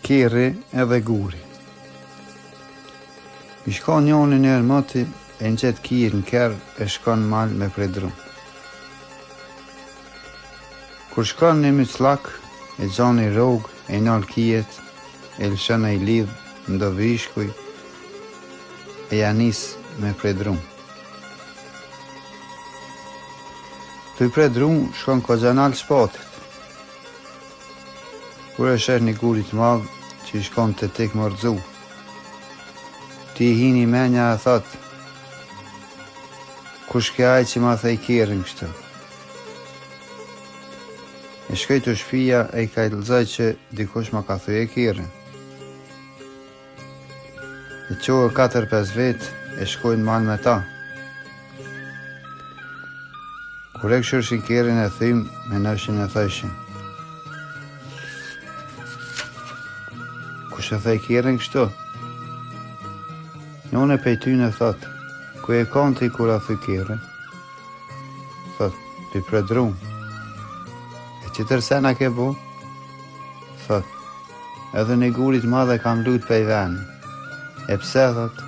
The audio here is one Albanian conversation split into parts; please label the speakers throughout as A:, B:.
A: Kerri edhe guri. I shkon njoni njerë moti, e në qëtë kirë në kerë, e shkon mal me predru. Kur shkon një myclak, e gjoni rogë, e nalë kijet, e lëshën e i lidhë, ndo vishkuj, e janis me predru. Tu i predru, shkon kogjanal shpatit. Kur e sheh një gurit madh që i shkon të tek mërzu, ti i hini menja e thot, kush ke aj që ma thej kerrin kështu? E shkoj të shpia e i ka i lëzaj që dikush ma ka thuje kerrin. E qohë 4-5 vetë e shkojnë mal me ta. Kur e këshërshin kerrin e thym, me nëshin e thëshin, kush e thej kerrin kështu? Njone pej tyne thot, ku e konti kur a thuj kerrin? Thot, pi predru. E që tërsena ke bu? Thot, edhe një gurit madhe kam lut pej veni. E pse, thot?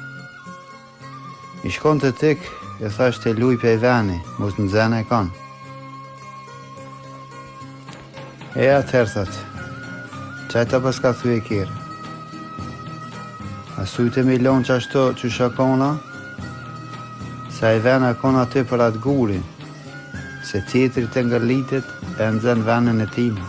A: I shkon të tik, e thash të luj pej veni, mos në zene e kanë. E atëherë, thot, qajta pas ka thuj e kerrin. A sujtë me lonë që ashto që shakona, sa i vena kona ty për atë gurin, se tjetëri të ngërlitit e nëzën venën e time.